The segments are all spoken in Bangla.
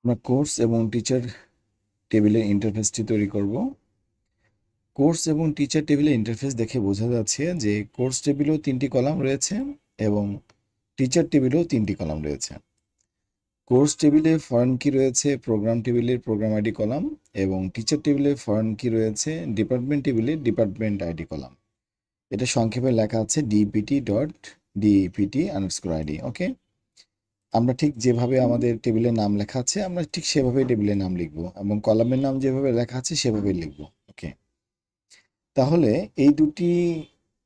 আমরা কোর্স এবং টিচার টেবিলের ইন্টারফেসটি তৈরি করব। কোর্স এবং টিচার টেবিলের ইন্টারফেস দেখে বোঝা যাচ্ছে যে কোর্স টেবিলেও 3টি কলাম রয়েছে এবং টিচার টেবিলেও 3টি কলাম রয়েছে। কোর্স টেবিলে ফরেন কি রয়েছে প্রোগ্রাম টেবিলের প্রোগ্রাম আইডি কলাম এবং টিচার টেবিলে ফরেন কি রয়েছে ডিপার্টমেন্ট টেবিলে ডিপার্টমেন্ট আইডি কলাম। এটা সংক্ষেপে লেখা আছে dpt.dpt_id। ওকে, আমরা ঠিক যেভাবে আমাদের টেবিলের নাম লেখা আছে আমরা ঠিক সেভাবে টেবিলের নাম লিখব এবং কলামের নাম যেভাবে লেখা আছে সেভাবে লিখব। ওকে, তাহলে এই দুটি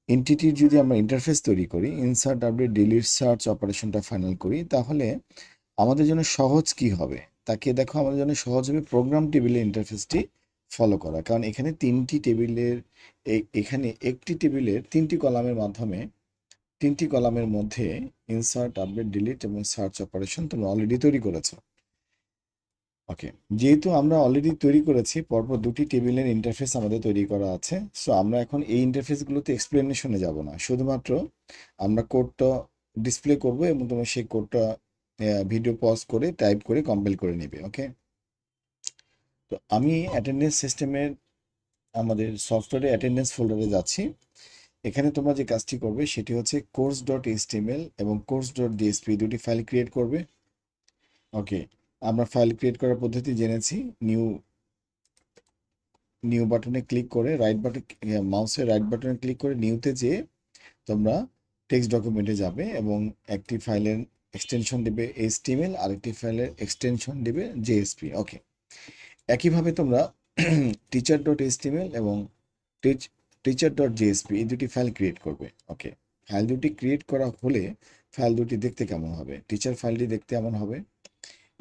এন্টিটির যদি আমরা ইন্টারফেস তৈরি করি, ইনসার্ট আপডেট ডিলিট সার্চ অপারেশনটা ফাইনাল করি, তাহলে আমাদের জন্য সহজ কি হবে? তাকে দেখো, আমাদের জন্য সহজ হবে প্রোগ্রাম টেবিলের ইন্টারফেসটি ফলো করা, কারণ এখানে 3টি টেবিলের এখানে একটি টেবিলের 3টি কলামের মাধ্যমে 3টি কলামের মধ্যে ইনসার্ট আপডেট ডিলিট এবং সার্চ অপারেশন তোমরা অলরেডি তৈরি করেছো। ওকে, যেহেতু আমরা অলরেডি তৈরি করেছি, পরপর দুটি টেবিলের ইন্টারফেস আমাদের তৈরি করা আছে, সো আমরা এখন এই ইন্টারফেসগুলোতে এক্সপ্লেনেশনে যাব না, শুধুমাত্র আমরা কোডটা ডিসপ্লে করব এবং তোমরা সেই কোডটা ভিডিও পজ করে টাইপ করে কম্পাইল করে নেবে। ওকে, তো আমি অ্যাটেন্ডেন্স সিস্টেমের আমাদের সফটওয়্যারে অ্যাটেন্ডেন্স ফোল্ডারে যাচ্ছি। এখানে তোমরা যে কাজটি করবে সেটি হচ্ছে course.html এবং course.jsp দুটি ফাইল ক্রিয়েট করবে। ওকে, আমরা ফাইল ক্রিয়েট করার পদ্ধতি জেনেছি। নিউ নিউ বাটনে ক্লিক করে মাউসের রাইট বাটনে ক্লিক করে নিউতে যেয়ে তোমরা টেক্সট ডকুমেন্টে যাবে এবং একটি ফাইলের এক্সটেনশন দিবে HTML, আরেকটি ফাইলের এক্সটেনশন দিবে JSP। ওকে, একইভাবে তোমরা teacher.html এবং teacher.jsp এই দুটি ফাইল ক্রিয়েট করবে। ওকে, ফাইল দুটি ক্রিয়েট করা হলে ফাইল দুটি দেখতে কেমন হবে? টিচার ফাইলটি দেখতে এমন হবে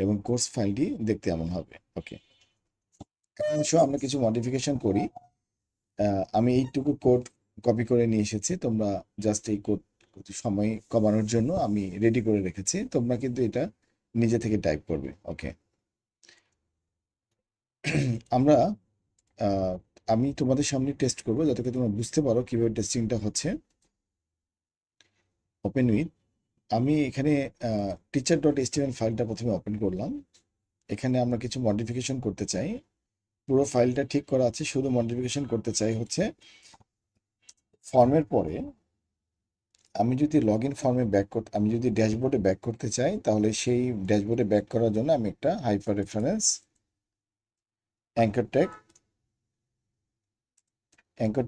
এবং কোর্স ফাইলটি দেখতে এমন হবে। ওকে, অবশ্য আমরা কিছু মডিফিকেশন করি। আমি এইটুকু কোড কপি করে নিয়ে এসেছি, তোমরা জাস্ট এই কোড সময় কমানোর জন্য আমি রেডি করে রেখেছি, তোমরা কিন্তু এটা নিজে থেকে টাইপ করবে। ওকে, আমরা আহ, আমি তোমাদের সামনে টেস্ট করব যাতে করে তোমরা বুঝতে পারো কিভাবে টেস্টিংটা হচ্ছে। ওপেন উইথ, আমি এখানে teacher.html ফাইলটা প্রথমে ওপেন করলাম। এখানে আমরা কিছু মডিফিকেশন করতে চাই। পুরো ফাইলটা ঠিক করা আছে, শুধু মডিফিকেশন করতে চাই হচ্ছে ফর্মের পরে আমি যদি লগ ইন ফর্মে আমি যদি ড্যাশবোর্ডে ব্যাক করতে চাই, তাহলে সেই ড্যাশবোর্ডে ব্যাক করার জন্য আমি একটা হাইপার রেফারেন্স অ্যাঙ্কর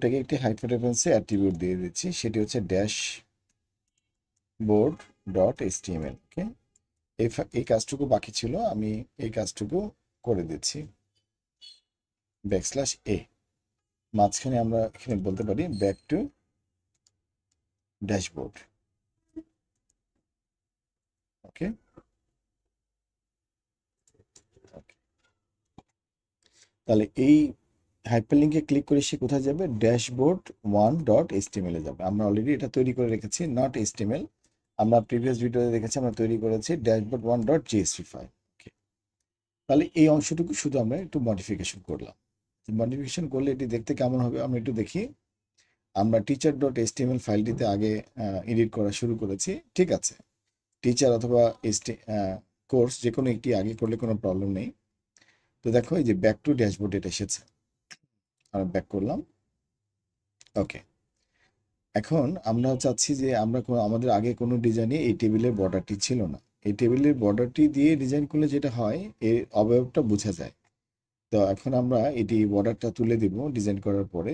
ট্যাগে একটি হাইপার রেফারেন্সে অ্যাট্রিবিউট দিয়ে দিচ্ছি, সেটি হচ্ছে dashboard.html। ওকে, এই কাজটুকু বাকি ছিল, আমি এই কাজটুকু করে দিচ্ছি। \a, মাঝখানে আমরা এখানে বলতে পারি ব্যাক টু ড্যাশবোর্ড। ওকে, তাহলে এই হাইপারলিংকে ক্লিক করে সে কোথায় যাবে? dashboard1.html এ যাবে। আমরা অলরেডি এটা তৈরি করে রেখেছি, নট html। আমরা প্রিভিয়াস ভিডিওতে দেখেছি আমরা তৈরি করেছি dashboard1.jsp ফাইল। ওকে, তাহলে এই অংশটুকু শুধু আমরা একটু মডিফিকেশন করলাম। মডিফিকেশন করলে এটি দেখতে কেমন হবে আমরা একটু দেখি। আমরা teacher.html ফাইলটিতে আগে এডিট করা শুরু করেছি, ঠিক আছে। টিচার অথবা কোর্স যে কোনো একটি আগে করলে কোনো প্রবলেম নেই। তো দেখো এই যে ব্যাক টু ড্যাশবোর্ড এটা এসেছে, আমরা ব্যাক করলাম। ওকে, এখন আমরা চাচ্ছি যে আমাদের আগে কোনো ডিজাইনে এই টেবিলের বর্ডারটি ছিল না। এই টেবিলের বর্ডারটি দিয়ে ডিজাইন করলে যেটা হয় এর অবয়বটা বোঝা যায়। তো এখন আমরা এটি বর্ডারটা তুলে দিব ডিজাইন করার পরে।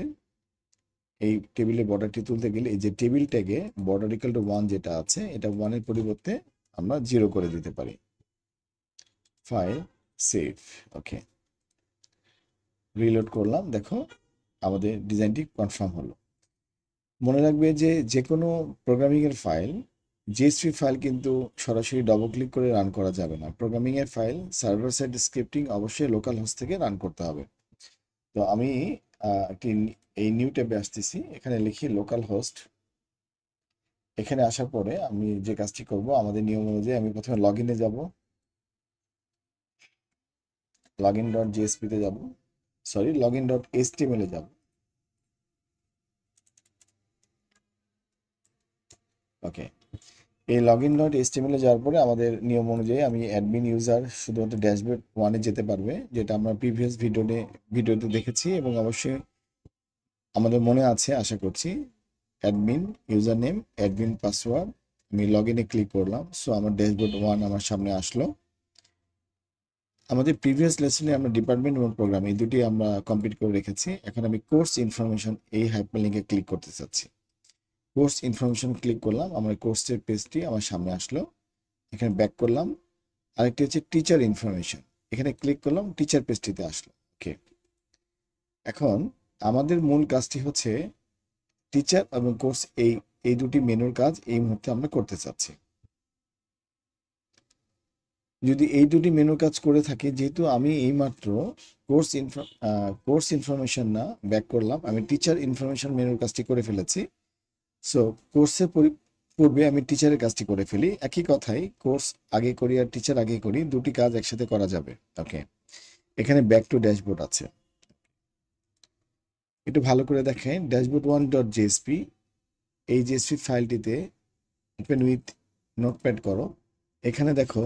এই টেবিলের বর্ডারটি তুলতে গেলে এই যে টেবিল ট্যাগে বর্ডার ইকুয়াল টু 1 যেটা আছে, এটা 1-এর পরিবর্তে আমরা 0 করে দিতে পারি। File, save. ওকে, রিলোড করলাম, দেখো আমাদের ডিজাইনটি কনফার্ম হলো। মনে রাখবে যে যে কোনো প্রোগ্রামিংয়ের ফাইল, জেএসপি ফাইল কিন্তু সরাসরি ডবল ক্লিক করে রান করা যাবে না। প্রোগ্রামিংয়ের ফাইল সার্ভার সাইড স্ক্রিপ্টিং অবশ্যই লোকাল হোস্ট থেকে রান করতে হবে। তো আমি একটি এই নিউ ট্যাবে আসতেছি, এখানে লিখি লোকাল হোস্ট। এখানে আসার পরে আমি যে কাজটি করব আমাদের নিয়ম অনুযায়ী আমি প্রথমে লগ ইনে যাবো, login.jsp-তে যাব, সরি login.html-এ যাব। ওকে, এই লগইন ডট এইচটিএমএল এ যাওয়ার পরে আমাদের নিয়ম অনুযায়ী আমি অ্যাডমিন ইউজার শুধুমাত্র ড্যাশবোর্ড 1 এ যেতে পারবে, যেটা আমরা প্রিভিয়াস ভিডিওতে দেখেছি এবং অবশ্যই আমাদের মনে আছে আশা করছি। Admin user name, admin password, আমি লগ ইনে ক্লিক করলাম। সো আমার ড্যাশবোর্ড 1 আমার সামনে আসলো। আমাদের প্রিভিয়াস লেসনে আমরা ডিপার্টমেন্ট এবং প্রোগ্রাম এই দুটি আমরা কমপ্লিট করে রেখেছি। এখন আমি কোর্স ইনফরমেশন এই হাইপারলিংকে ক্লিক করতে চাচ্ছি। কোর্স ইনফরমেশন ক্লিক করলাম, আমার কোর্সের পেজটি আমার সামনে আসলো। এখানে ব্যাক করলাম। আরেকটি হচ্ছে টিচার ইনফরমেশন, এখানে ক্লিক করলাম, টিচার পেজটিতে আসলো। ওকে, এখন আমাদের মূল কাজটি হচ্ছে টিচার এবং কোর্স এই এই দুটি মেনুর কাজ এই মুহূর্তে আমরা করতে চাচ্ছি। যদি এই দুটি মেনুর কাজ করে থাকি, যেহেতু আমি এইমাত্র কোর্স ইনফরমেশন না ব্যাক করলাম, আমি টিচার ইনফরমেশন মেনুর কাজটি করে ফেলেছি। সো কোর্সের পূর্বে আমি টিচারের কাজটি করে ফেলি। একই কথাই, কোর্স আগে করি আর টিচার আগে করি, দুটি কাজ একসাথে করা যাবে। ওকে, এখানে ব্যাক টু ড্যাশবোর্ড আছে, একটু ভালো করে দেখেন। ড্যাশবোর্ড 1.jspy, এই জেএসপি ফাইলটিতে ওপেন উইথ নোটপ্যাড করো। এখানে দেখো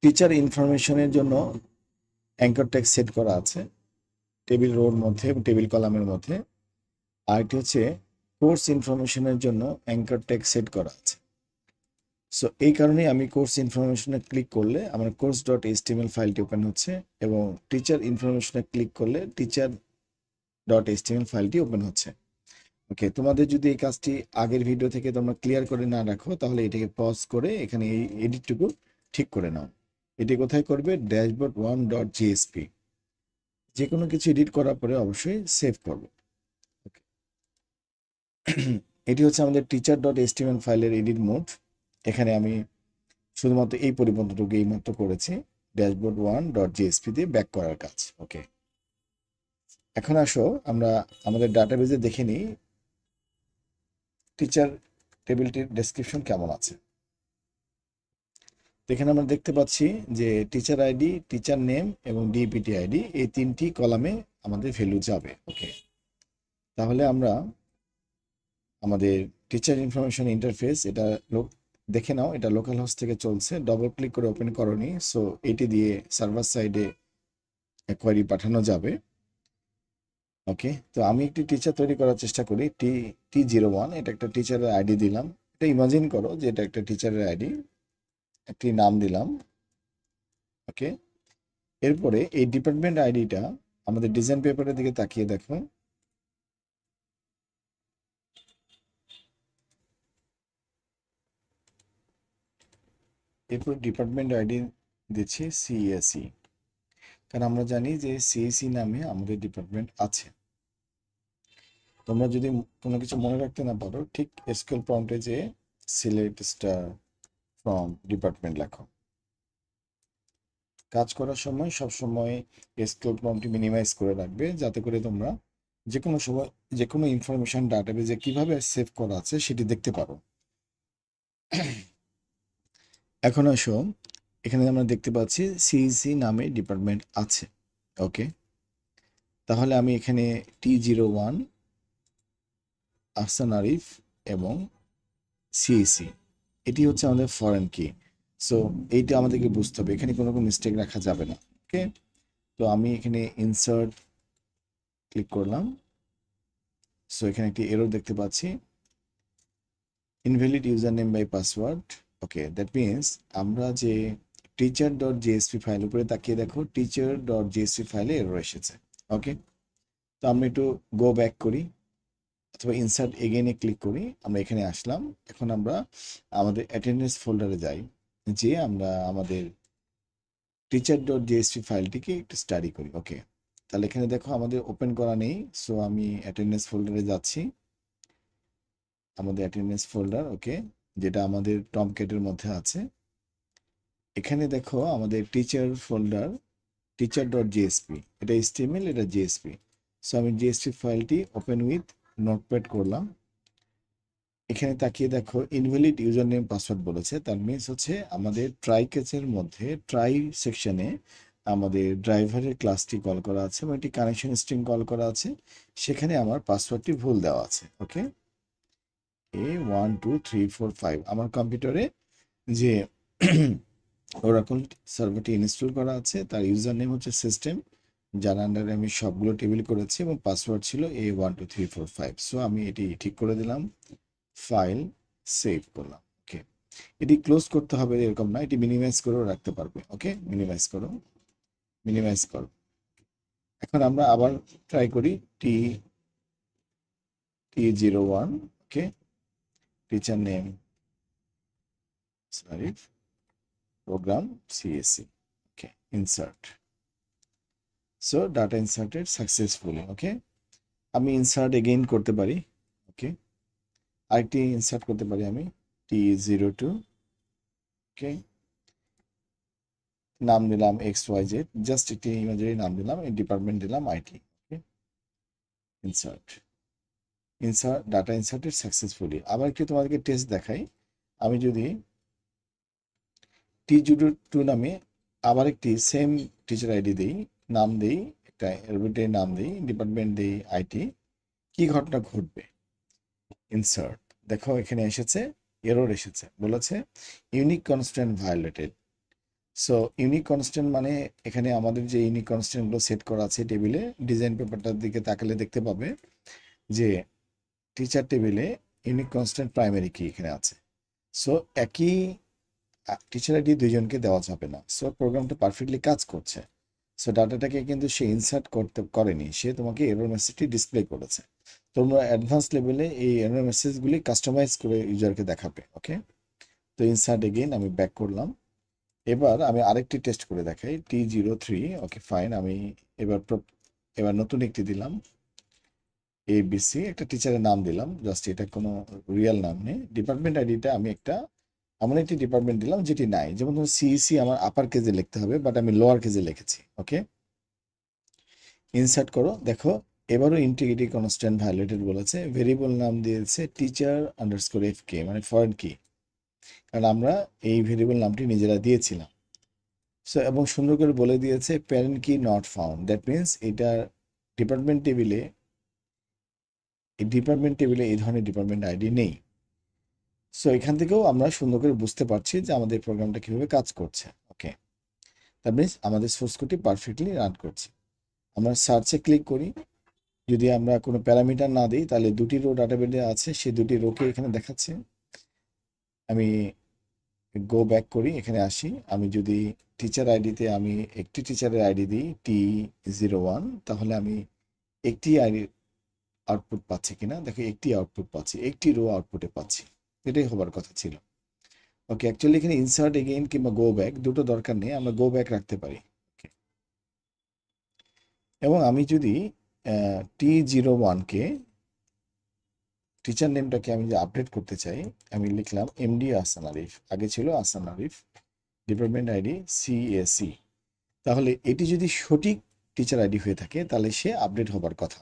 টিচার ইনফরমেশনের জন্য অ্যাঙ্কর ট্যাগ সেট করা আছে টেবিল রোর মধ্যে এবং টেবিল কলামের মধ্যে। আর এটি হচ্ছে কোর্স ইনফরমেশনের জন্য অ্যাঙ্কর ট্যাগ সেট করা আছে। সো এই কারণেই আমি কোর্স ইনফরমেশনে ক্লিক করলে আমার কোর্স ডট এইচটিএমএল ফাইলটি ওপেন হচ্ছে এবং টিচার ইনফরমেশনে ক্লিক করলে টিচার ডট এইচটিএমএল ফাইলটি ওপেন হচ্ছে। ওকে, তোমাদের যদি এই কাজটি আগের ভিডিও থেকে তোমরা ক্লিয়ার করে না রাখো, তাহলে এটাকে পজ করে এখানে এই এডিটটুকু ঠিক করে নাও। এটি কোথায় করবে? Dashboard 1.jspy। যে কোনো কিছু এডিট করার পরে অবশ্যই সেভ করবে। এটি হচ্ছে আমাদের টিচার ডট এইচটিএমএল ফাইলের এডিট মোড। এখানে আমি শুধুমাত্র এই পরিবর্তনটুকু এইমাত্র করেছি, ড্যাশবোর্ড 1.jspy দিয়ে ব্যাক করার কাজ। ওকে, এখন আসো আমরা আমাদের ডাটাবেজে দেখে নিই টিচার টেবিলটির ডেসক্রিপশন কেমন আছে। এখানে আমরা দেখতে পাচ্ছি যে টিচার আইডি, টিচার নেম এবং ডিপিটি আইডি এই তিনটি কলামে আমাদের ভ্যালু যাবে। ওকে, তাহলে আমরা আমাদের টিচার ইনফরমেশন ইন্টারফেস এটা দেখে নাও। এটা লোকাল হোস্ট থেকে চলছে, ডবল ক্লিক করে ওপেন করনি। সো এটি দিয়ে সার্ভার সাইডে কোয়েরি পাঠানো যাবে। ওকে, তো আমি একটি টিচার তৈরি করার চেষ্টা করি। T01, এটা একটা টিচারের আইডি দিলাম। এটা ইমাজিন করো যে এটা একটা টিচারের আইডি, একটি নাম দিলাম। ওকে, এরপরে এই ডিপার্টমেন্ট আইডিটা আমাদের ডিজাইন পেপারের দিকে তাকিয়ে দেখো। এরপর ডিপার্টমেন্ট আইডি দিচ্ছি সিএসই, কারণ আমরা জানি যে সিএসই নামে আমাদের ডিপার্টমেন্ট আছে। তোমরা যদি কোনো কিছু মনে রাখতে না পারো, ঠিক এসকিউএল প্রম্পটে যে সিলেক্ট স্টার ফ্রম ডিপার্টমেন্ট লেখো। কাজ করার সময় সবসময় এসকিউএল প্রম্পটটি মিনিমাইজ করে রাখবে, যাতে করে তোমরা যে কোনো সময় যে কোনো ইনফরমেশন ডাটাবেজে কিভাবে সেভ করা আছে সেটি দেখতে পারো। এখন আসো, এখানে আমরা দেখতে পাচ্ছি সিইসি নামে ডিপার্টমেন্ট আছে। ওকে, তাহলে আমি এখানে T01, আহসান আরিফ এবং সিইসি, এটি হচ্ছে আমাদের ফরেন কি। সো এইটা আমাদেরকে বুঝতে হবে, এখানে কোনো মিস্টেক রাখা যাবে না। ওকে, তো আমি এখানে ইনসার্ট ক্লিক করলাম। সো এখানে একটি এরর দেখতে পাচ্ছি, invalid user name by password. Okay, that means আমরা যে টিচার ডট জেএসপি ফাইল উপরে তাকিয়ে দেখো, টিচার ডট জেএসপি ফাইলে এরর এসেছে। ওকে, তো আমরা একটু গো ব্যাক করি অথবা ইনসার্ট এগেইনে ক্লিক করি। আমরা এখানে আসলাম। এখন আমরা আমাদের অ্যাটেন্ডেন্স ফোল্ডারে যাই, যে আমরা আমাদের টিচার ডট জেএসপি ফাইলটিকে একটু স্টাডি করি। ওকে, তাহলে এখানে দেখো আমাদের ওপেন করা নেই। সো আমি অ্যাটেন্ডেন্স ফোল্ডারে যাচ্ছি, আমাদের অ্যাটেন্ডেন্স ফোল্ডার। ওকে, যেটা আমাদের টমক্যাটের মধ্যে আছে। এখানে দেখো আমাদের teacher folder, teacher dot JSP, এটা এইচটিএমএল, এটা জেএসপি। সো আমি জেএসপি ফাইলটি ওপেন উইথ নোটপ্যাড করলাম। এখানে তাকিয়ে দেখো ইনভ্যালিড ইউজার নেম পাসওয়ার্ড বলেছে, তার মিনস হচ্ছে আমাদের ট্রাই কেসের মধ্যে ট্রাই সেকশনে আমাদের ড্রাইভারের ক্লাসটি কল করা আছে এবং একটি কানেকশন স্ট্রিং কল করা আছে, সেখানে আমার পাসওয়ার্ডটি ভুল দেওয়া আছে। ওকে, A12345 আমার কম্পিউটারে যে ওরাকল সার্ভারটি ইনস্টল করা আছে, তার ইউজার নেম হচ্ছে সিস্টেম, যার আন্ডারে আমি সবগুলো টেবিল করেছি, এবং পাসওয়ার্ড ছিল A12345। সো আমি এটি ঠিক করে দিলাম, ফাইল সেভ করলাম। ওকে, এটি ক্লোজ করতে হবে এরকম না, এটি মিনিমাইজ করেও রাখতে পারবে। ওকে, মিনিমাইজ করো, মিনিমাইজ করো। এখন আমরা আবার ট্রাই করি, T01। Okay, teacher name sorry program CSC. Okay, insert. So data inserted successfully. Okay, আমি insert again করতে পারি। ওকে, আরেকটি ইনসার্ট করতে পারি আমি, T02। ওকে, নাম দিলাম XYZ, জাস্ট একটি ইমেজেরই নাম দিলাম, এই ডিপার্টমেন্ট দিলাম IT। Okay, insert, insert data inserted successfully. আবার একটু তোমাদেরকে টেস্ট দেখাই, আমি যদি T02 নামে আবার একটি সেম টিচার আইডি দিই, নাম দিই, একটা এলবিটের নাম দিই, ডিপার্টমেন্ট দিই IT, কি ঘটনা ঘটবে? ইনসার্ট, দেখো এখানে এসেছে, এরর এসেছে, বলেছে unique constant violated. So unique constant মানে এখানে আমাদের যে ইউনিক কনস্ট্যান্টগুলো সেট করা আছে টেবিলে, ডিজাইন পেপারটার দিকে তাকালে দেখতে পাবে যে টিচার টেবিলে ইউনিক কনস্ট্যান্ট প্রাইমারি কি এখানে আছে। সো একই টিচার আইডি দুইজনকে দেওয়া যাবে না। সো প্রোগ্রামটা পারফেক্টলি কাজ করছে। সো ডাটাটাকে কিন্তু সে ইনসার্ট করেনি, সে তোমাকে এরর মেসেজটি ডিসপ্লে করেছে। তোমরা অ্যাডভান্স লেভেলে এই এরর মেসেজগুলি কাস্টমাইজ করে ইউজারকে দেখাবে। ওকে, তো ইনসার্ট এগেইন আমি ব্যাক করলাম। এবার আমি আরেকটি টেস্ট করে দেখাই, T03। ওকে ফাইন, আমি এবার এবার নতুন একটি দিলাম, ABC, একটা টিচারের নাম দিলাম, জাস্ট এটা কোনো রিয়েল নাম নেই। ডিপার্টমেন্ট আইডিটা আমি একটা এমন একটি ডিপার্টমেন্ট দিলাম যেটি নাই, যেমন ধরুন CEC আমার আপার কেজে লিখতে হবে, বাট আমি লোয়ার কেজে লিখেছি। ওকে, ইনসার্ট করো, দেখো এবারও ইন্টিগ্রিটি কনস্ট্যান্ট ভায়োলেটেড বলেছে, ভেরিয়েবল নাম দিয়েছে টিচার আন্ডারস্কোর FK, মানে ফরেন কি, কারণ আমরা এই ভেরিয়েবল নামটি নিজেরা দিয়েছিলাম। সো এবং সুন্দর করে বলে দিয়েছে প্যারেন্ট কি নট ফাউন্ড, দ্যাট মিনস এটা ডিপার্টমেন্ট টেবিলে, এই ধরনের ডিপার্টমেন্ট আইডি নেই। সো এখান থেকেও আমরা সুন্দর করে বুঝতে পারছি যে আমাদের প্রোগ্রামটা কিভাবে কাজ করছে। ওকে, দ্যাট মিনস আমাদের সোর্স কোডটি পারফেক্টলি রান করছে। আমরা সার্চে ক্লিক করি, যদি আমরা কোনো প্যারামিটার না দিই তাহলে দুটি রো ডাটাবেসে আছে, সেই দুটি রোকে এখানে দেখাচ্ছে। আমি গো ব্যাক করি, এখানে আসি, আমি যদি টিচার আইডিতে আমি একটি টিচারের আইডি দিই T01, তাহলে আমি একটি আইডি আউটপুট পাচ্ছি কিনা দেখো, একটি আউটপুট পাচ্ছি, একটি রো আউটপুটে পাচ্ছি, এটাই হবার কথা ছিল। ওকে, অ্যাকচুয়ালি এখানে ইনসার্ট এগেইন কিংবা গো ব্যাক দুটো দরকার নেই, আমরা গো ব্যাক রাখতে পারি। ওকে, এবং আমি যদি T01কে টিচার নেমটাকে আমি যে আপডেট করতে চাই, আমি লিখলাম MD আহসান আরিফ, আগে ছিল Ahsan Arif, department ID CAC। তাহলে এটি যদি সঠিক টিচার আইডি হয়ে থাকে তাহলে সে আপডেট হবার কথা,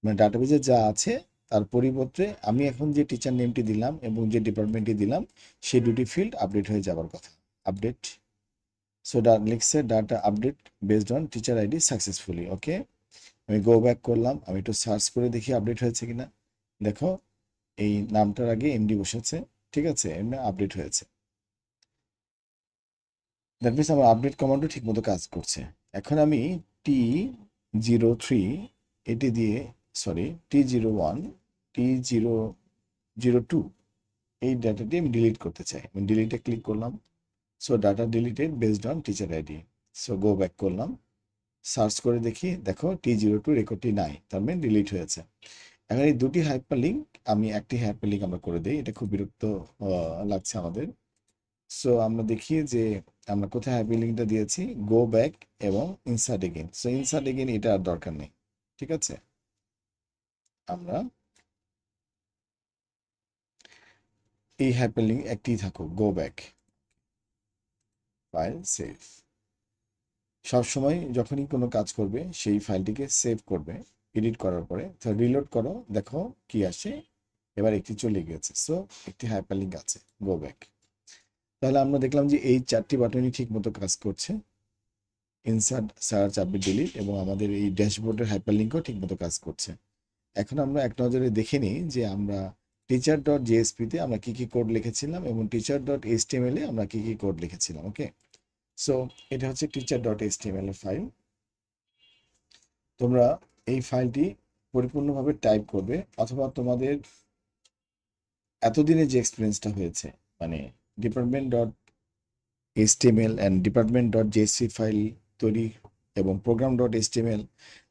মানে ডাটাবেজে যা আছে তার পরিবর্তে আমি এখন যে টিচার নেমটি দিলাম এবং যে ডিপার্টমেন্টটি দিলাম সেই দুটি ফিল্ড আপডেট হয়ে যাবার কথা। আপডেট, সো লিখছে data update based on teacher ID successfully. Okay, আমি গো ব্যাক করলাম, আমি একটু সার্চ করে দেখি আপডেট হয়েছে কিনা। দেখো এই নামটার আগে MD বসেছে, ঠিক আছে, এমনি আপডেট হয়েছে। দ্যাট মিনস আমার আপডেট কমান্ডও ঠিক মতো কাজ করছে। এখন আমি T03 এটি দিয়ে, সরি T01, T002 এই ডাটাটি আমি ডিলিট করতে চাই, আমি ডিলিটে ক্লিক করলাম। So data deleted based on teacher ID. So go back করলাম, সার্চ করে দেখি, দেখো T02 রেকর্ডটি নাই, তার মানে ডিলিট হয়েছে। এখন এই দুটি হাইপারলিঙ্ক, আমি একটি হাইপারলিঙ্ক আমরা করে দিই, এটা খুব বিরক্ত লাগছে আমাদের। সো আমরা দেখি যে আমরা কোথায় হাইপারলিঙ্কটা দিয়েছি, গো ব্যাক এবং insert again. So insert again এটা আর দরকার নেই, ঠিক আছে। আমরা এই হাইপারলিঙ্ক একটি থাকুক, গো ব্যাক, ফাইল সেভ। সবসময় যখনই কোনো কাজ করবে সেই ফাইলটিকে সেভ করবে এডিট করার পরে, তো রিলোড করো, দেখো কি আসে, এবার একটি চলে গেছে। সো একটি হাইপারলিঙ্ক আছে, গো ব্যাক। তাহলে আমরা দেখলাম যে এই চারটি বাটনই ঠিক মতো কাজ করছে, ইনসার্ট, সার্চ, আপডেট, ডিলিট, এবং আমাদের এই ড্যাশবোর্ডের হাইপারলিঙ্কও ঠিক মতো কাজ করছে। এখন আমরা এক নজরে দেখে নিই যে আমরা টিচার ডট জেএসপিতে আমরা কি কি কোড লিখেছিলাম এবং টিচার ডট এইচটিএমএল এ আমরা কি কি কোড লিখেছিলাম। ওকে, সো এটা হচ্ছে টিচার ডট এইচটিএমএল এর ফাইল। তোমরা এই ফাইলটি পরিপূর্ণভাবে টাইপ করবে, অথবা তোমাদের এতদিনে যে এক্সপিরিয়েন্সটা হয়েছে, মানে department dot HTML and department dot JSP file তৈরি এবং programme dot HTML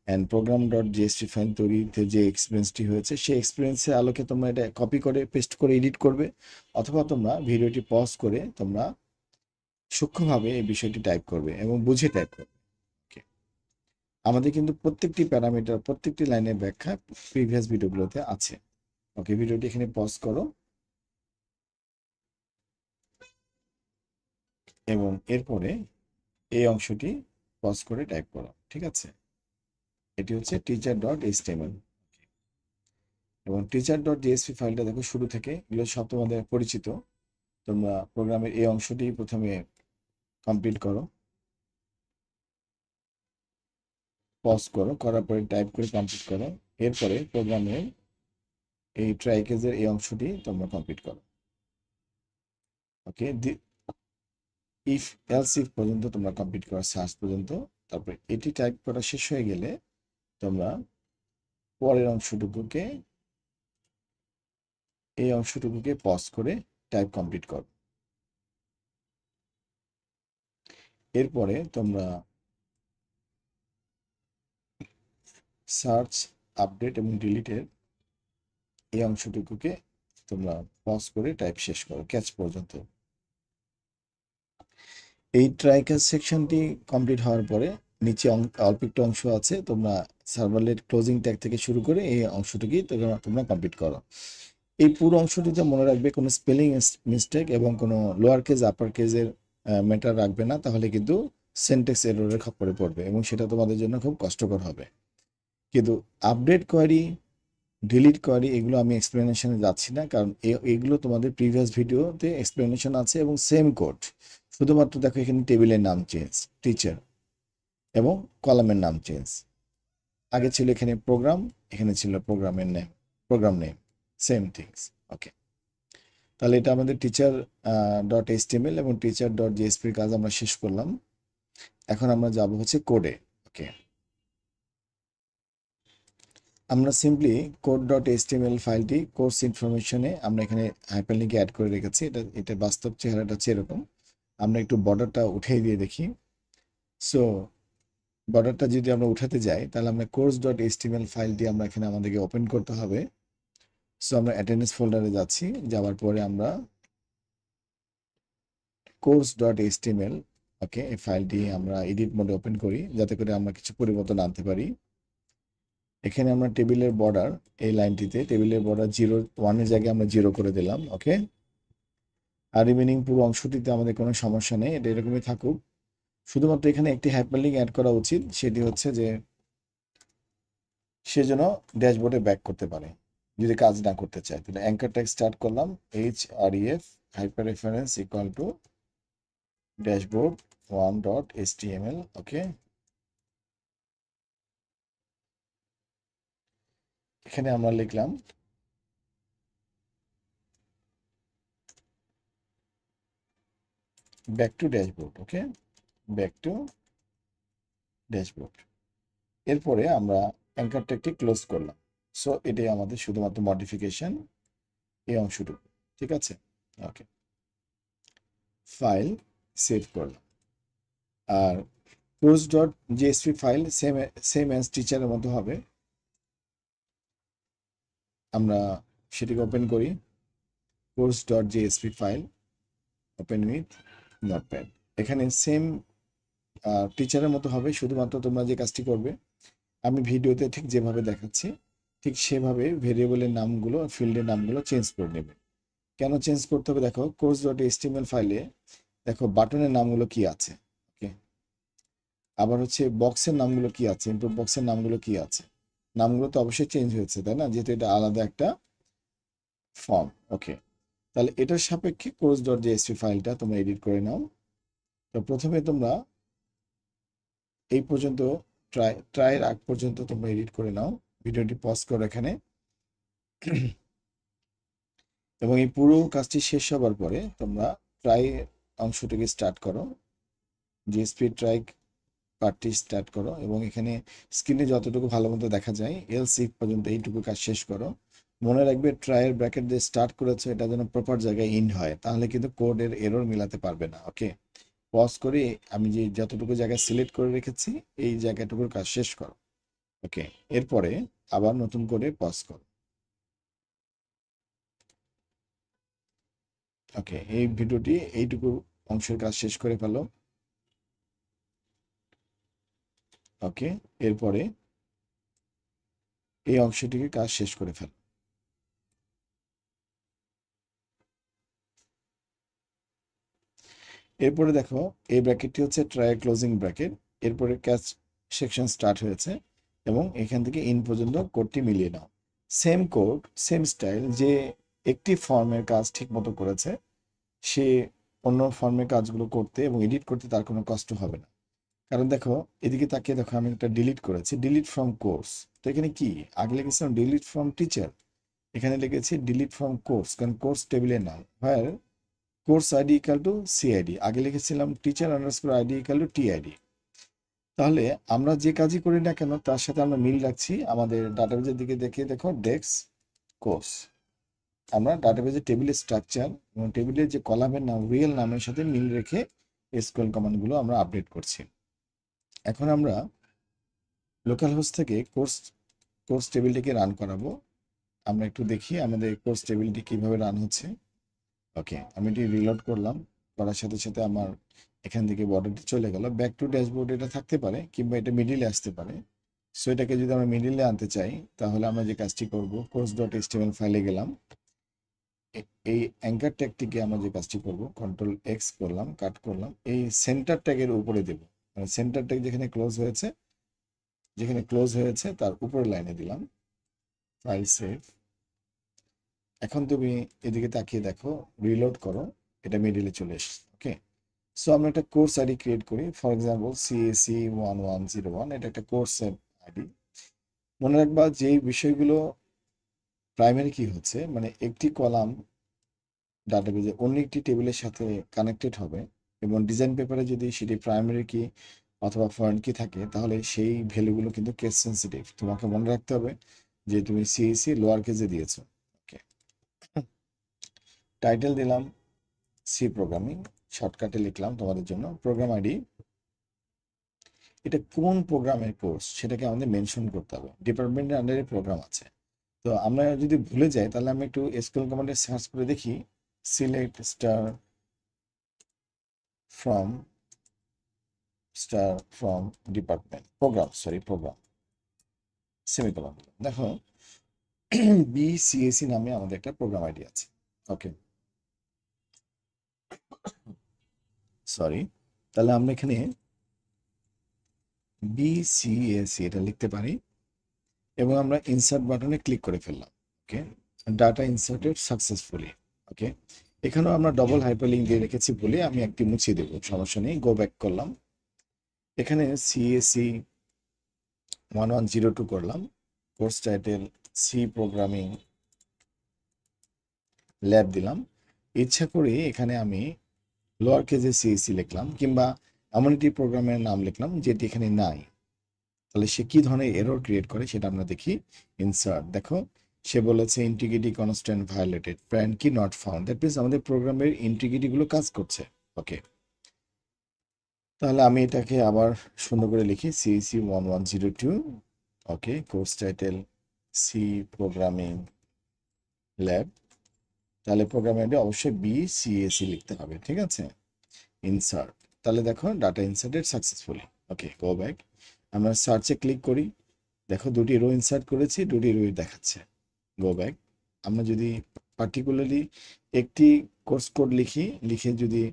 and programme dot JSP file তৈরিতে যে এক্সপিরিয়েন্সটি হয়েছে, সেই এক্সপিরিয়েন্সের আলোকে তোমরা এটা কপি করে পেস্ট করে এডিট করবে, অথবা তোমরা ভিডিওটি পজ করে তোমরা সূক্ষ্মভাবে এই বিষয়টি টাইপ করবে এবং বুঝে টাইপ করবে। ওকে, আমাদের কিন্তু প্রত্যেকটি প্যারামিটার, প্রত্যেকটি লাইনের ব্যাখ্যা প্রিভিয়াস ভিডিওগুলোতে আছে। ওকে, ভিডিওটি এখানে পজ করো এবং এরপরে এই অংশটি পজ করে টাইপ করো। ঠিক আছে, এটি হচ্ছে টিচার ডট এইচটিএমএল এবং টিচার ডট জেএসপি ফাইলটা দেখো শুরু থেকে, এগুলো সব তোমাদের পরিচিত। তোমরা প্রোগ্রামের এই অংশটি প্রথমে কমপ্লিট করো, পজ করো, করার পরে টাইপ করে কমপ্লিট করো। এরপরে প্রোগ্রামের এই ট্রাইকেজের এই অংশটি তোমরা কমপ্লিট করো। ওকে, ইফ এলস ইফ পর্যন্ত তোমরা কমপ্লিট করো, সার্চ পর্যন্ত। তারপরে এটি টাইপ করা শেষ হয়ে গেলে তোমরা পরের অংশটুকুকে, এই অংশটুকুকে পজ করে টাইপ কমপ্লিট করো। এরপরে তোমরা সার্চ, আপডেট এবং ডিলিটের এই অংশটুকুকে তোমরা পজ করে টাইপ শেষ করো ক্যাচ পর্যন্ত। এই ট্রাই ক্যাচ সেকশনটি কমপ্লিট হওয়ার পরে নিচে অল্প একটু অংশ আছে, তোমরা সার্ভারলেট ক্লোজিং ট্যাগ থেকে শুরু করে এই অংশটুকুই তোমরা কমপ্লিট করো। এই পুরো অংশটিতে মনে রাখবে কোনো স্পেলিং মিস্টেক এবং কোনো লোয়ার কেস আপার কেসের ম্যাটার রাখবে না, তাহলে কিন্তু সেন্টেক্স এররের খপ্পরে পড়বে এবং সেটা তোমাদের জন্য খুব কষ্টকর হবে। কিন্তু আপডেট কোয়ারি, ডিলিট কোয়ারি, এগুলো আমি এক্সপ্লেনেশনে যাচ্ছি না, কারণ এগুলো তোমাদের প্রিভিয়াস ভিডিওতে এক্সপ্লেনেশন আছে এবং সেম কোড। শুধুমাত্র দেখো এখানে টেবিলের নাম চেঞ্জ, টিচার, এবং কলামের নাম চেঞ্জ। আগে ছিল এখানে প্রোগ্রাম, এখানে ছিল প্রোগ্রামের name, program name, same things. Okay, তাহলে এটা আমাদের টিচার ডট এইচটিএমএল এবং টিচার ডট জেএসপির কাজ আমরা শেষ করলাম। এখন আমরা যাব হচ্ছে কোডে। ওকে, আমরা সিম্পলি কোড ডট এইচটিএমএল ফাইলটি কোর্স ইনফরমেশনে আমরা এখানে হাইপারলিঙ্কে অ্যাড করে রেখেছি। এটা বাস্তব চেহারাটা হচ্ছে এরকম। আমরা একটু বর্ডারটা উঠিয়ে দিয়ে দেখি। সো বর্ডারটা যদি আমরা উঠাতে যাই, তাহলে আমরা কোর্স ডট এইচটিএমএল ফাইলটি আমরা এখানে আমাদেরকে ওপেন করতে হবে। সো আমরা অ্যাটেন্ডেন্স ফোল্ডারে যাচ্ছি, যাওয়ার পরে আমরা কোর্স ডট এইচটিএমএল, ওকে, এই ফাইলটি আমরা এডিট মোডে ওপেন করি যাতে করে আমরা কিছু পরিবর্তন আনতে পারি। এখানে আমরা টেবিলের বর্ডার, এই লাইনটিতে টেবিলের বর্ডার 0-1 জায়গায় আমরা 0 করে দিলাম। ওকে, আর রিমেনিং পুরো অংশটিতে আমাদের কোনো সমস্যা নেই, এটা এরকমই থাকুক। শুধুমাত্র এখানে একটি হাইপারলিঙ্ক অ্যাড করা উচিত, সেটি হচ্ছে যে সে যেন ড্যাশবোর্ডে ব্যাক করতে পারে যদি কাজ না করতে চায়। তাহলে অ্যাঙ্কার ট্যাগ স্টার্ট করলাম, href hyper reference equal to dashboard 1.html। ওকে, এখানে আমরা লিখলাম back to dashboard. Okay, back to dashboard. এরপরে আমরা অ্যাঙ্কার ট্যাগটি ক্লোজ করলাম। সো এটাই আমাদের শুধুমাত্র মডিফিকেশন, এই অংশটুকু। ঠিক আছে, ওকে, ফাইল সেভ করলাম। আর course dot JSP file same as টিচারের মতো হবে। আমরা সেটিকে ওপেন করি, course dot JSP file, open with notepad. এখানে সেম টিচারের মতো হবে, শুধুমাত্র তোমরা যে কাজটি করবে, আমি ভিডিওতে ঠিক যেভাবে দেখাচ্ছি ঠিক সেভাবে ভেরিয়েবলের নামগুলো, ফিল্ডের নামগুলো চেঞ্জ করে নেবে। কেন চেঞ্জ করতে হবে দেখো, কোর্স ডট এইচটিএমএল ফাইলে দেখো বাটনের নামগুলো কি আছে। ওকে, আবার হচ্ছে বক্সের নামগুলো কি আছে, ইনপুট বক্সের নামগুলো কি আছে। নামগুলো তো অবশ্যই চেঞ্জ হয়েছে, তাই না, যেহেতু এটা আলাদা একটা ফর্ম। ওকে, তাহলে এটার সাপেক্ষে কোর্স ডট জেএসপি ফাইলটা তোমরা এডিট করে নাও। তো প্রথমে তোমরা এই পর্যন্ত ট্রাইয়ের আগ পর্যন্ত তোমরা এডিট করে নাও। ভিডিওটি পজ করো এখানে। এবং এই পুরো কাজটি শেষ হবার পরে তোমরা ট্রাই অংশটিকে স্টার্ট করো, জিএসপি ট্রাই পার্টটি স্টার্ট করো এবং এখানে স্ক্রিনে যতটুকু ভালো মতো দেখা যায় এলস ইফ পর্যন্ত এইটুকু কাজ শেষ করো। মনে রাখবে ট্রায়ের ব্র্যাকেট দিয়ে স্টার্ট করেছো এটা যেন প্রপার জায়গায় ইন্ড হয়, তাহলে কিন্তু কোডের এরর মিলাতে পারবে না। ওকে, পজ করে আমি যে যতটুকু জায়গায় সিলেক্ট করে রেখেছি এই জায়গাটুকুর কাজ শেষ করো। ওকে, এরপরে আবার নতুন করে পজ করো। ওকে, এই ভিডিওটি এইটুকু অংশের কাজ শেষ করে ফেলো। ওকে, এরপরে এই অংশটিকে কাজ শেষ করে ফেলো। এরপরে দেখো এই ব্র্যাকেটটি হচ্ছে ট্রাই ক্লোজিং ব্র্যাকেট, এরপরে ক্যাচ সেকশন স্টার্ট হয়েছে এবং এখান থেকে ইন পর্যন্ত কোডটি মিলিয়ে নাও। সেম কোড সেম স্টাইল, যে একটি ফর্মের কাজ ঠিক মতো করেছে সে অন্য ফর্মের কাজগুলো করতে এবং এডিট করতে তার কোনো কষ্ট হবে না। কারণ দেখো এদিকে তাকিয়ে দেখো আমি একটা ডিলিট করেছি, ডিলিট ফ্রম কোর্স। তো এখানে কি আগে লিখেছিলাম ডিলিট ফ্রম টিচার, এখানে লিখেছি ডিলিট ফ্রম কোর্স, কারণ কোর্স টেবিলের নাম। হয় course ID equal to CID, আগে লিখেছিলাম teacher underscore ID equal to TID. তাহলে আমরা যে কাজই করি না কেন তার সাথে আমরা মিল রাখছি। আমাদের ডাটাবেজের দিকে দেখে দেখো ডেস্ক কোর্স, আমরা ডাটাবেজের টেবিলের স্ট্রাকচার এবং টেবিলের যে কলামের নাম রিয়েল নামের সাথে মিল রেখে এসকিউএল কমান্ডগুলো আমরা আপডেট করছি। এখন আমরা লোকাল হোস্ট থেকে কোর্স কোর্স টেবিলটিকে রান করাবো। আমরা একটু দেখি আমাদের কোর্স টেবিলটি কিভাবে রান হচ্ছে। ওকে, আমি এটি রিলোড করলাম, করার সাথে সাথে আমার এখান থেকে বর্ডারটি চলে গেল। ব্যাক টু ড্যাশবোর্ড এটা থাকতে পারে কিংবা এটা মিডিলে আসতে পারে। সো এটাকে যদি আমরা মিডিলে আনতে চাই তাহলে আমরা যে কাজটি করব, কোর্স ডট এইচটিএমএল ফাইলে গেলাম, এই অ্যাঙ্কার ট্যাগটিকে আমরা যে কাজটি করব কন্ট্রোল এক্স করলাম, কাট করলাম, এই সেন্টার ট্যাগের উপরে দেব, মানে সেন্টার ট্যাগ যেখানে ক্লোজ হয়েছে তার উপরের লাইনে দিলাম, ফাইল সেভ। এখন তুমি এদিকে তাকিয়ে দেখো, রিলোড করো, এটা মিডিলে চলে এসেছে। ওকে, সো আমরা একটা কোর্স আইডি ক্রিয়েট করি, ফর এক্সাম্পল সিএসি 1101, এটা একটা কোর্সের আইডি। মনে রাখবা যে বিষয়গুলো প্রাইমারি কি হচ্ছে, মানে একটি কলাম ডাটাবেজে অন্য একটি টেবিলের সাথে কানেক্টেড হবে এবং ডিজাইন পেপারে যদি সেটি প্রাইমারি কি অথবা ফরেন কি থাকে তাহলে সেই ভ্যালুগুলো কিন্তু কেস সেন্সিটিভ। তোমাকে মনে রাখতে হবে যে তুমি সিএসি লোয়ার কেজে দিয়েছো। ওকে, টাইটেল দিলাম সি প্রোগ্রামিং, শর্টকাটে লিখলাম তোমাদের জন্য প্রোগ্রাম আইডি। এটা কোন প্রোগ্রামের কোর্স সেটাকে আমাদের মেনশন করতে হবে, ডিপার্টমেন্টের আন্ডারে প্রোগ্রাম আছে। তো আমরা যদি ভুলে যাই তাহলে আমি একটু এসকিউএল কমান্ডে সার্চ করে দেখি, select from from department program semicolon. দেখো বিসিএসি নামে আমাদের একটা প্রোগ্রাম আইডি আছে। ওকে, সরি, তাহলে আমরা এখানে বিসিএসি এটা লিখতে পারি এবং আমরা ইনসার্ট বাটনে ক্লিক করে ফেললাম। ওকে, ডাটা ইনসার্টেড সাকসেসফুলি। ওকে, এখানেও আমরা ডবল হাইপারলিঙ্ক দিয়ে রেখেছি বলে আমি একটি মুছিয়ে দেবো, সমস্যা নেই। গো ব্যাক করলাম, এখানে সিএসি 1102 করলাম, course title C programming lab দিলাম। ইচ্ছা করে এখানে আমি লোয়ার কেজে সিএসি লিখলাম কিংবা এমন একটি প্রোগ্রামের নাম লিখলাম যেটি এখানে নাই। তাহলে সে কি ধরনের এরর ক্রিয়েট করে সেটা আমরা দেখি। ইনসার্ট, দেখো সে বলেছে ইন্টিগ্রিটি কনস্ট্যান্ট ভায়োলেটেড, প্যারেন্ট কি নট ফাউন্ড। দ্যাট মিনস আমাদের প্রোগ্রামের ইন্টিগ্রিটি গুলো কাজ করছে। ওকে, তাহলে আমি এটাকে আবার সুন্দর করে লিখি, CSC 1102। Okay, course title C programming lab, তাহলে প্রোগ্রামের অবশ্যই বিসিএসি লিখতে হবে। ঠিক আছে, ইনসার্ট, তাহলে দেখো ডাটা ইনসার্টেড সাকসেসফুলি। ওকে, গো ব্যাক, আমরা সার্চে ক্লিক করি, দেখো দুটি রো ইনসার্ট করেছি, দুটি রো দেখাচ্ছে। গো ব্যাক, আমরা যদি পার্টিকুলারলি একটি কোর্স কোড লিখে যদি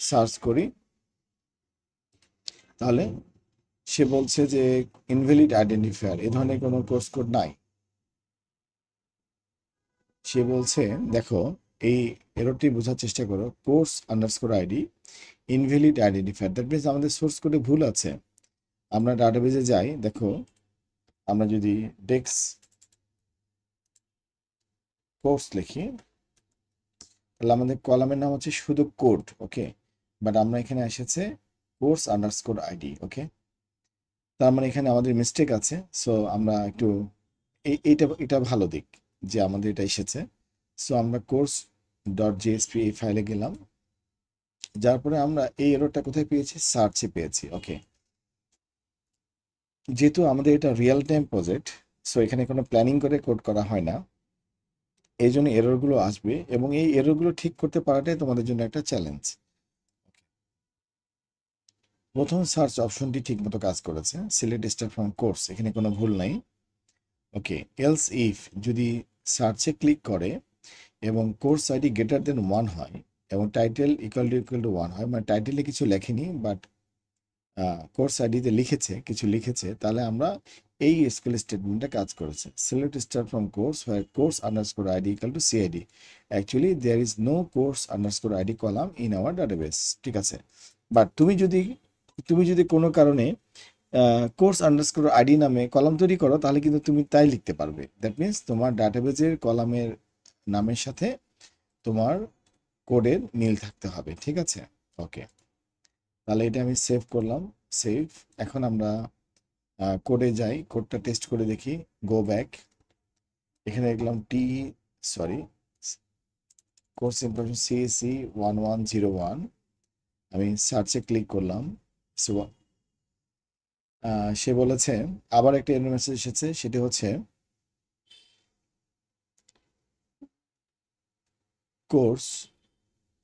সার্চ করি তাহলে সে বলছে যে ইনভ্যালিড আইডেন্টিফায়ার, এ ধরনের কোনো কোর্স কোড নাই। সে বলছে দেখো এই এররটি বোঝার চেষ্টা করো, course underscore ID invalid identifier. That means আমাদের সোর্স কোডে ভুল আছে। আমরা ডাটাবেজে যাই, দেখো আমরা যদি ডেক্স কোর্স লিখি তাহলে আমাদের কলামের নাম হচ্ছে শুধু কোড, ওকে, বাট আমরা এখানে এসেছে কোর্স আন্ডারস্কোর আইডি, ওকে। তার মানে এখানে আমাদের মিস্টেক আছে। সো আমরা একটু এটা ভালো দিক যে আমাদের এটা এসেছে। সো আমরা কোর্স ডট জেএসপি এই ফাইলে গেলাম, যার পরে আমরা এই এররটা কোথায় পেয়েছি, সার্চে পেয়েছি, ওকে। যেহেতু আমাদের এটা রিয়েল টাইম প্রজেক্ট, সো এখানে কোনো প্ল্যানিং করে কোড করা হয় না, এই জন্য এররগুলো আসবে এবং এই এররগুলো ঠিক করতে পারাটাই তোমাদের জন্য একটা চ্যালেঞ্জ। প্রথম সার্চ অপশনটি ঠিকমতো কাজ করেছে, সিলেক্ট স্টার ফ্রম কোর্স, এখানে কোনো ভুল নাই, ওকে। এলস ইফ যদি সার্চে ক্লিক করে এবং কোর্স আইডি গ্রেটার দেন 1 হয় এবং টাইটেল ইকুয়াল টু 1 হয়, মানে টাইটেলে কিছু লেখেনি বাট কোর্স আইডিতে কিছু লিখেছে, তাহলে আমরা এই এসকিউএল স্টেটমেন্টটা কাজ করেছে। Select star from course where course underscore ID equal to CID, actually there is no course underscore ID column in our database, ঠিক আছে। বাট তুমি যদি কোনো কারণে কোর্স আন্ডারস্কোর আইডি নামে কলাম তৈরি করো, তাহলে কিন্তু তুমি তাই লিখতে পারবে। দ্যাট মিনস তোমার ডাটাবেজের কলামের নামের সাথে তোমার কোডের মিল থাকতে হবে, ঠিক আছে, ওকে। তাহলে এটা আমি সেভ করলাম, সেভ। এখন আমরা কোডে যাই, কোডটা টেস্ট করে দেখি, গো ব্যাক, এখানে দেখলাম সরি কোর্স ইনফরমেশন সিএসি 1101, আমি সার্চে ক্লিক করলাম। সো সে বলেছে আবার একটা এরর মেসেজ এসেছে, সেটা হচ্ছে কোর্স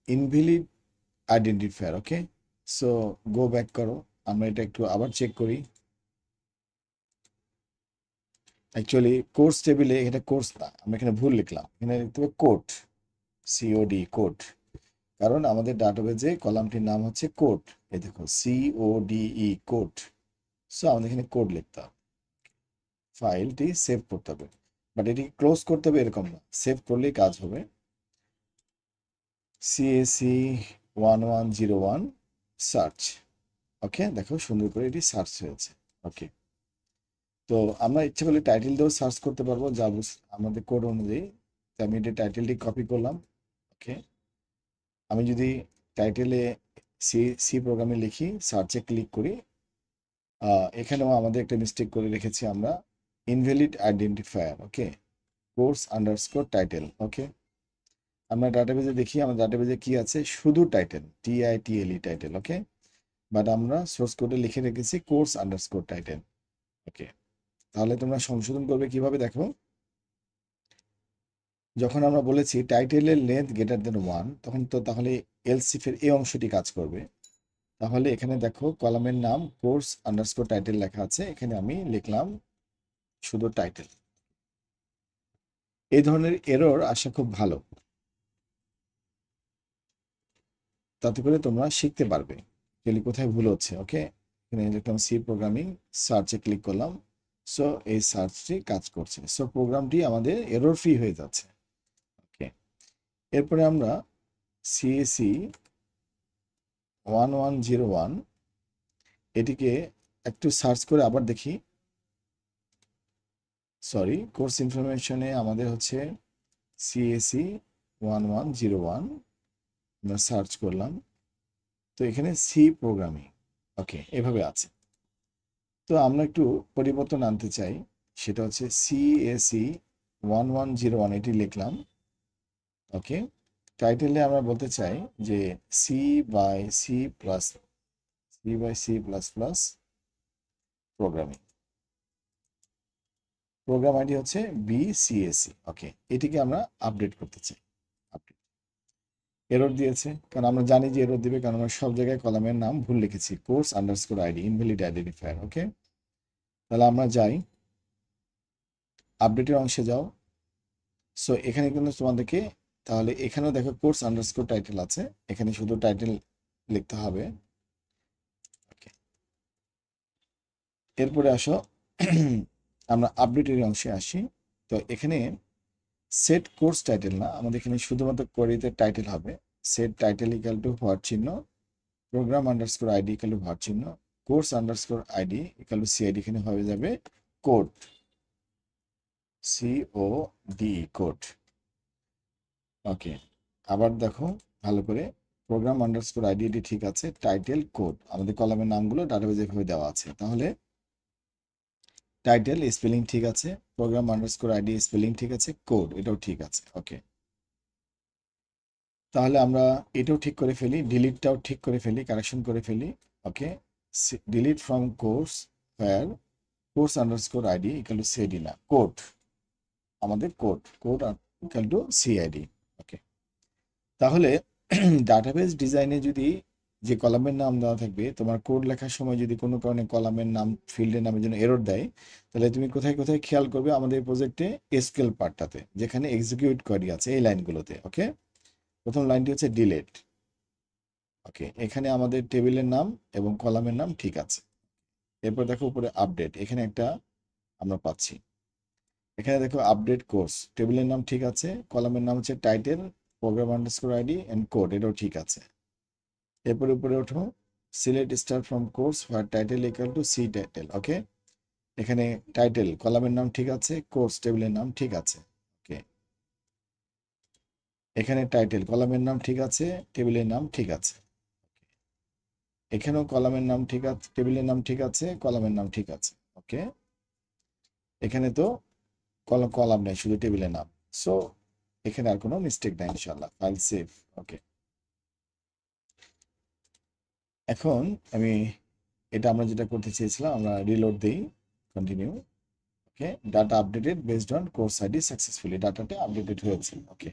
ইনভ্যালিড আইডেন্টিফায়ার, ওকে। সো গো ব্যাক করো, আমরা এটা একটু আবার চেক করি। অ্যাকচুয়ালি কোর্স টেবিলে এটা কোর্স না, আমরা এখানে ভুল লিখলাম, এখানে লিখতে হবে কোড, সিওডি কোড, কারণ আমাদের ডাটাবেজে কলামটির নাম হচ্ছে কোড, এই দেখো সিওডিই কোড। সো আমাদের এখানে কোড লিখতে হবে, ফাইলটি সেভ করতে হবে, বাট এটি ক্লোজ করতে হবে এরকম না, সেভ করলেই কাজ হবে। সিএসি 1101 সার্চ, ওকে, দেখো সুন্দর করে এটি সার্চ হয়েছে, ওকে। তো আমরা ইচ্ছে করলে টাইটেল দিয়েও সার্চ করতে পারবো যা আমাদের কোড অনুযায়ী। তো আমি এটা টাইটেলটি কপি করলাম, ওকে। আমি যদি টাইটেলে সি সি প্রোগ্রামে লিখি, সার্চে ক্লিক করি, এখানেও আমাদের একটা মিস্টেক করে রেখেছি আমরা, ইনভ্যালিড আইডেন্টিফায়ার, ওকে, কোর্স আন্ডারস্কোর টাইটেল, ওকে। আমরা ডাটাবেজে দেখি, আমার ডাটাবেজে কি আছে, শুধু টাইটেল, টিআইটিএলই টাইটেল, ওকে, বাট আমরা সোর্স কোডে লিখে রেখেছি কোর্স আন্ডারস্কোর টাইটেল, ওকে। তাহলে তোমরা সংশোধন করবে কিভাবে দেখো, যখন আমরা বলেছি টাইটেলের লেন্থ গ্রেটার দেন 1, তখন তো তাহলে এলসিফের এই অংশটি কাজ করবে। তাহলে এখানে দেখো কলামের নাম কোর্স আন্ডারস্কোর টাইটেল লেখা আছে, এখানে আমি লিখলাম শুধু টাইটেল। এই ধরনের এরর আসা খুব ভালো, তাতে করে তোমরা শিখতে পারবে কোথায় ভুল হচ্ছে, ওকে। এখানে লিখলাম সি প্রোগ্রামিং, সার্চে ক্লিক করলাম, সো এই সার্চটি কাজ করছে, সো প্রোগ্রামটি আমাদের এরর ফ্রি হয়ে যাচ্ছে, ওকে। এরপরে আমরা সিএসি 1101 এটিকে একটু সার্চ করে আবার দেখি, সরি, কোর্স ইনফরমেশনে আমাদের হচ্ছে সিএসি 1101, আমরা সার্চ করলাম, তো এখানে সি প্রোগ্রামিং, ওকে, এভাবে আছে। তো আমরা একটু পরিবর্তন আনতে চাই, সেটা হচ্ছে সিএসি 1101 এটি লিখলাম, ওকে। টাইটেলে আমরা বলতে চাই যে C by C plus plus programming, program ID হচ্ছে বিসিএসি, ওকে। এটিকে আমরা আপডেট করতে চাই, আপডেট। এরর দিয়েছে, কারণ আমরা জানি যে এরর দিবে, কারণ আমরা সব জায়গায় কলামের নাম ভুল লিখেছি, course underscore ID invalid identifier, okay. তাহলে আমরা যাই, আপডেটের অংশে যাও। সো এখানে কিন্তু তোমাদেরকে, তাহলে এখানেও দেখো কোর্স আন্ডারস্কোর টাইটেল আছে, এখানে শুধু টাইটেল লিখতে হবে, ওকে। এরপরে আসো আমরা আপডেটের অংশে আসি। তো এখানে সেট কোর্স টাইটেল না, আমাদের এখানে শুধুমাত্র কোয়েরিতে টাইটেল হবে, set title equal to what চিহ্ন, program underscore ID equal to what চিহ্ন, course underscore ID equal to CID, এখানে হয়ে যাবে code, CO D code, okay. আবার দেখো ভালো করে, প্রোগ্রাম আন্ডারস্কোর আইডি এটি ঠিক আছে, টাইটেল কোড আমাদের কলামের নামগুলো ডাটাবেজে এভাবে দেওয়া আছে। তাহলে টাইটেল স্পেলিং ঠিক আছে, প্রোগ্রাম আন্ডারস্কোর আইডি স্পেলিং ঠিক আছে, কোড এটাও ঠিক আছে। ওকে, তাহলে আমরা এটাও ঠিক করে ফেলি, ডিলিটটাও ঠিক করে ফেলি, কারেকশন করে ফেলি। Okay, delete from course where course underscore ID equal to CID, না কোড, আমাদের code code equal to CID. Okay, তাহলে ডাটাবেস ডিজাইনে যদি যে কলামের নাম দেওয়া থাকবে, তোমার কোড লেখার সময় যদি কোনো কারণে কলামের নাম ফিল্ডের নামের জন্য এরর দেয়, তাহলে তুমি কোথায় কোথায় খেয়াল করবে আমাদের প্রজেক্টে এসকিউএল পার্টটাতে, যেখানে এক্সিকিউট কোয়েরি আছে এই লাইনগুলোতে। ওকে, প্রথম লাইনটি হচ্ছে ডিলেট। ওকে, এখানে আমাদের টেবিলের নাম এবং কলামের নাম ঠিক আছে। এরপর দেখো উপরে আপডেট, এখানে একটা আমরা পাচ্ছি। এখানে দেখো আপডেট কোর্স, টেবিলের নাম ঠিক আছে, কলামের নাম হচ্ছে title, program underscore ID and code, এটাও ঠিক আছে। এরপর উপরে ওঠো, select star from course where title equal to C title. Okay, এখানে টাইটেল কলামের নাম ঠিক আছে, কোর্স টেবিলের নাম ঠিক আছে। ওকে, এখানে টাইটেল কলামের নাম ঠিক আছে, টেবিলের নাম ঠিক আছে। এখানেও কলামের নাম ঠিক আছে, টেবিলের নাম ঠিক আছে, কলামের নাম ঠিক আছে। ওকে, এখানে তো কলাম নেই, শুধু টেবিলের নাম। সো এখানে আর কোনো মিস্টেক নাই, ইনশাল্লাহ ফাইল সেভ। ওকে, এখন আমি এটা আমরা যেটা করতে চেয়েছিলাম, আমরা রিলোড দেই, continue. Okay, data updated based on course ID successfully, ডাটাটা আপডেটেড হয়েছে। ওকে,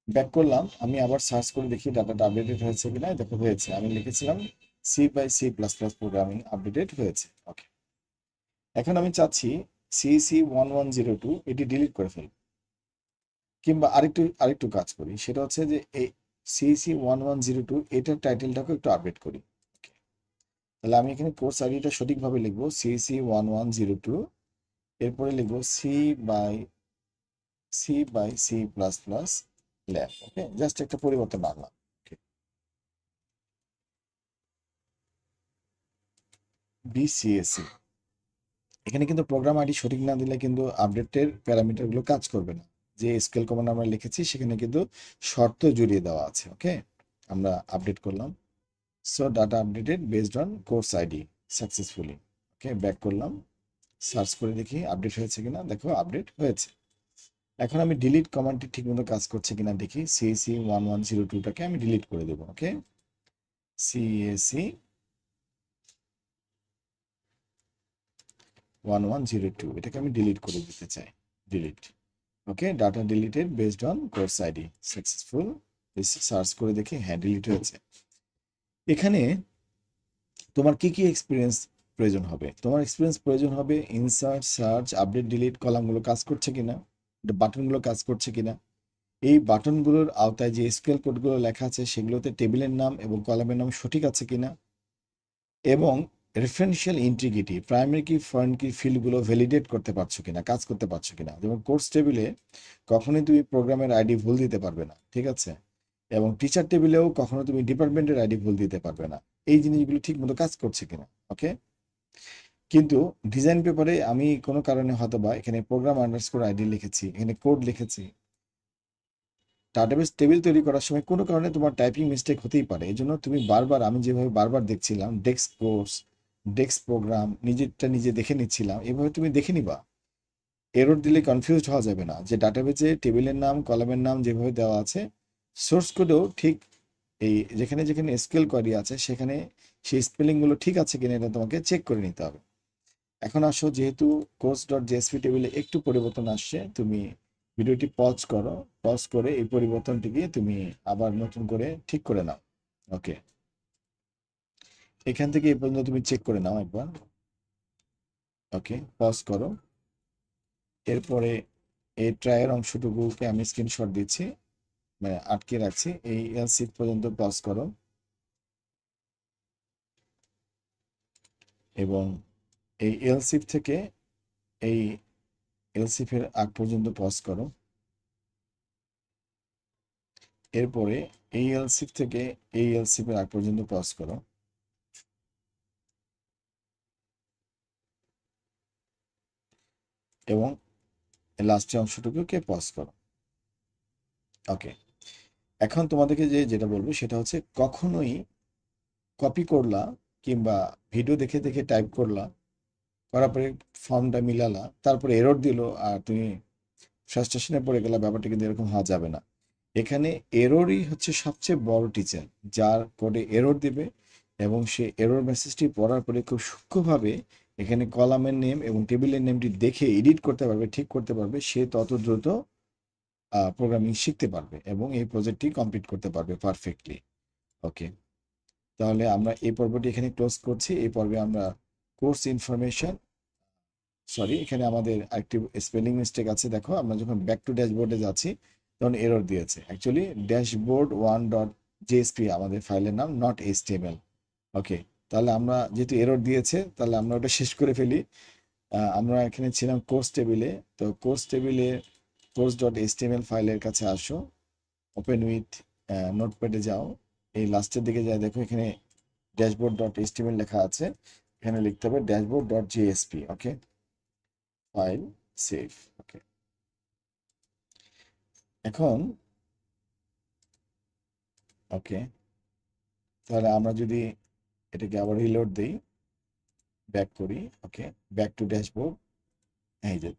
ব্যাক করলাম, আমি আবার সার্চ করে দেখি ডাটাটা আপডেটেড হয়েছে কিনা। দেখো হয়েছে, আমি লিখেছিলাম C/C++ প্রোগ্রামিং আপডেটেড হয়েছে। ওকে, এখন আমি চাচ্ছি CC1102 এটি ডিলিট করে ফেলব, কিংবা আরেকটু কাজ করি, সেটা হচ্ছে যে এই CC1102 এটার টাইটেলটাকে একটু আপডেট করি। Okay, তাহলে আমি এখানে কোর্স আইডিটা সঠিকভাবে লিখবো CC1102, এরপরে লিখবো C/C++ ল্যাব। ওকে, জাস্ট একটা পরিবর্তন আনলাম। BCSC, এখানে কিন্তু প্রোগ্রাম আইডি সঠিক না দিলে কিন্তু আপডেটের প্যারামিটারগুলো কাজ করবে না। যে স্কেল কমান্ড আমরা লিখেছি সেখানে কিন্তু শর্ত জুড়িয়ে দেওয়া আছে। ওকে, আমরা আপডেট করলাম। So data updated based on course ID successfully. Okay, back করলাম, সার্চ করে দেখি আপডেট হয়েছে কিনা। দেখো আপডেট হয়েছে। এখন আমি ডিলিট কমান্ডটি ঠিকমতো কাজ করছে কিনা দেখি। CAC1102টাকে আমি ডিলিট করে দেবো। ওকে, CAC1102 এটাকে আমি ডিলিট করে দিতে চাই, delete. Okay, data deleted based on course ID successful. Search করে দেখি, হ্যাঁ ডিলিট হয়েছে। এখানে তোমার কি কি এক্সপিরিয়েন্স প্রয়োজন হবে? তোমার এক্সপিরিয়েন্স প্রয়োজন হবে ইনসার্ট, সার্চ, আপডেট, ডিলিট কলামগুলো কাজ করছে কিনা, বাটনগুলো কাজ করছে কিনা, এই বাটনগুলোর আওতায় যে এসকিউএল কোডগুলো লেখা আছে সেগুলোতে টেবিলের নাম এবং কলামের নাম সঠিক আছে কিনা, এবং রেফারেন্সিয়াল ইন্টিগ্রিটি, প্রাইমারি কি ফরেন কি ফিল্ডগুলো ভ্যালিডেট করতে পারছো কিনা, কাজ করতে পারছো কিনা। যেমন কোর্স টেবিলে কখনোই তুমি প্রোগ্রামের আইডি ভুল দিতে পারবে না, ঠিক আছে? এবং টিচার টেবিলেও কখনো তুমি ডিপার্টমেন্টের আইডি ভুল দিতে পারবে না। এই জিনিসগুলো ঠিক মতো কাজ করছে কিনা। ওকে, কিন্তু ডিজাইন পেপারে আমি কোনো কারণে হয়তো বা এখানে প্রোগ্রাম আন্ডারস্কোর আইডি লিখেছি, এখানে কোড লিখেছি। ডাটাবেস টেবিল তৈরি করার সময় কোনো কারণে তোমার টাইপিং মিস্টেক হতেই পারে। এই জন্য তুমি বারবার, আমি যেভাবে বারবার দেখছিলাম, ডেস্ক কোর্স, ডেস্ক প্রোগ্রাম, নিজেরটা নিজে দেখে নিচ্ছিলাম, এভাবে তুমি দেখে নিবা। এরর দিলে কনফিউজড হওয়া যাবে না, যে ডাটাবেজে টেবিলের নাম কলামের নাম যেভাবে দেওয়া আছে, সোর্স কোডেও ঠিক এই যেখানে যেখানে এসকিউএল কোয়েরি আছে সেখানে সেই স্পেলিংগুলো ঠিক আছে কিনা এটা তোমাকে চেক করে নিতে হবে। এখন আসো, যেহেতু course.jsp টেবিলে একটু পরিবর্তন আসছে, তুমি ভিডিওটি পজ করো, পজ করে এই পরিবর্তনটিকে তুমি আবার নতুন করে ঠিক করে নাও। ওকে, এখান থেকে এই পর্যন্ত তুমি চেক করে নাও একবার। ওকে, পজ করো। এরপরে এই ট্রায়ের অংশটুকুকে আমি স্ক্রিনশট দিচ্ছি, মানে আটকে রাখছি। এই এলসিফ পর্যন্ত পজ করো এবং এই এলসিফ থেকে এই এলসিফের আগ পর্যন্ত পজ করো। এরপরে এই এলসিফ থেকে এই এলসিফের আগ পর্যন্ত পজ করো এবং লাস্টের অংশটুকুকে পজ করো। ওকে, এখন তোমাদেরকে যেটা বলবো সেটা হচ্ছে কখনোই কপি করলা কিংবা ভিডিও দেখে দেখে টাইপ করলা, করার পরে ফর্মটা মিলালা, তারপরে এরর দিল আর তুমি ফ্রাস্ট্রেশনে পড়ে গেলা, ব্যাপারটা কিন্তু এরকম হওয়া যাবে না। এখানে এররই হচ্ছে সবচেয়ে বড় টিচার, যার কোডে এরর দিবে এবং সে এরর মেসেজটি পড়ার পরে খুব সূক্ষ্মভাবে এখানে কলামের নেম এবং টেবিলের নেমটি দেখে এডিট করতে পারবে, ঠিক করতে পারবে, সে তত দ্রুত প্রোগ্রামিং শিখতে পারবে এবং এই প্রজেক্টটি কমপ্লিট করতে পারবে পারফেক্টলি। ওকে, তাহলে আমরা এই পর্বটি এখানে ক্লোজ করছি। এই পর্বে আমরা কোর্স ইনফরমেশন, সরি এখানে আমাদের একটি স্পেলিং মিস্টেক আছে। দেখো আমরা যখন ব্যাক টু ড্যাশবোর্ডে যাচ্ছি তখন এরর দিয়েছে, অ্যাকচুয়ালি ড্যাশবোর্ড 1.jspy আমাদের ফাইলের নাম, নট HTML। ওকে, তাহলে আমরা যেহেতু এরর দিয়েছে তাহলে আমরা ওটা শেষ করে ফেলি। আমরা এখানে ছিলাম কোর্স টেবিলে, তো কোর্স টেবিলে course.html ফাইলের কাছে আসো, ওপেন উইথ নোটপ্যাডে যাও, এই লাস্টের দিকে যাই, দেখো এখানে dashboard.html লেখা আছে, এখানে লিখতে হবে dashboard.jsp। ওকে, ফাইল সেভ। ওকে, এখন ওকে, তাহলে আমরা যদি এটাকে আবার রিলোড দিই, ব্যাক করি, ওকে, ব্যাক টু ড্যাশবোর্ড, এই যে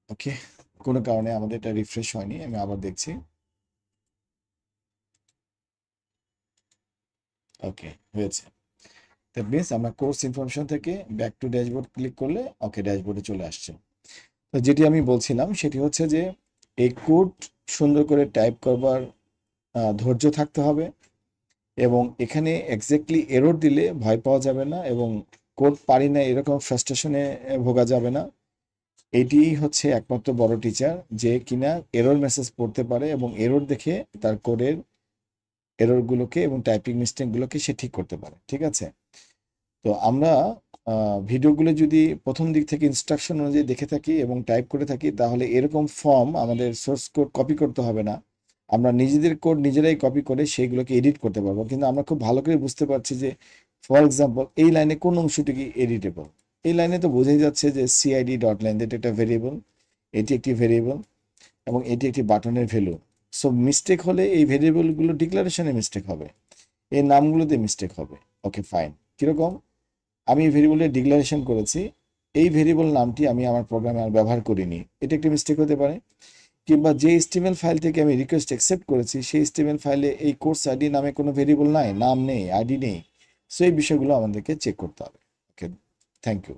ওকে, কোনো কারণে আমাদের এটা রিফ্রেশ হয়নি, আমি আবার দেখছি। ওকে, হয়েছে। দ্যাট মিনস আমরা কোর্স ইনফরমেশন থেকে ব্যাক টু ড্যাশবোর্ড ক্লিক করলে ওকে ড্যাশবোর্ডে চলে আসছে। তো যেটি আমি বলছিলাম সেটি হচ্ছে যে এই কোড সুন্দর করে টাইপ করবার ধৈর্য থাকতে হবে এবং এখানে এক্স্যাক্টলি এরর দিলে ভয় পাওয়া যাবে না এবং কোড পারি না এরকম ফ্রাস্ট্রেশনে ভোগা যাবে না। এটি হচ্ছে একমাত্র বড় টিচার যে কিনা এরর মেসেজ পড়তে পারে এবং এরর দেখে তার কোডের এররগুলোকে এবং টাইপিং মিস্টেকগুলোকে সে ঠিক করতে পারে। ঠিক আছে, তো আমরা ভিডিওগুলো যদি প্রথম দিক থেকে ইনস্ট্রাকশন অনুযায়ী দেখে থাকি এবং টাইপ করে থাকি তাহলে এরকম ফর্ম আমাদের সোর্স কোড কপি করতে হবে না, আমরা নিজেদের কোড নিজেরাই কপি করে সেইগুলোকে এডিট করতে পারবো। কিন্তু আমরা খুব ভালো করে বুঝতে পারছি যে ফর এক্সাম্পল এই লাইনে কোন অংশটি কি এডিটেবল। এই লাইনে তো বোঝাই যাচ্ছে যে সিআইডি ডট লাইন, এটা একটা ভেরিয়েবল, এটি একটি ভেরিয়েবল এবং এটি একটি বাটনের ভ্যালু। সো মিস্টেক হলে এই ভেরিয়েবলগুলো ডিক্লারেশনে মিস্টেক হবে, এই নামগুলোতে মিস্টেক হবে। ওকে ফাইন, কিরকম, আমি এই ভেরিয়েবলের ডিক্লারেশন করেছি, এই ভেরিয়েবল নামটি আমি আমার প্রোগ্রামে আর ব্যবহার করিনি, এটা একটি মিস্টেক হতে পারে। কিংবা যে HTML ফাইল থেকে আমি রিকোয়েস্ট অ্যাকসেপ্ট করেছি সেই HTML ফাইলে এই কোর্স আইডি নামে কোনো ভেরিয়েবল নাই, নাম নেই, আইডি নেই। সো এই বিষয়গুলো আমাদেরকে চেক করতে হবে। ওকে, থ্যাংক ইউ।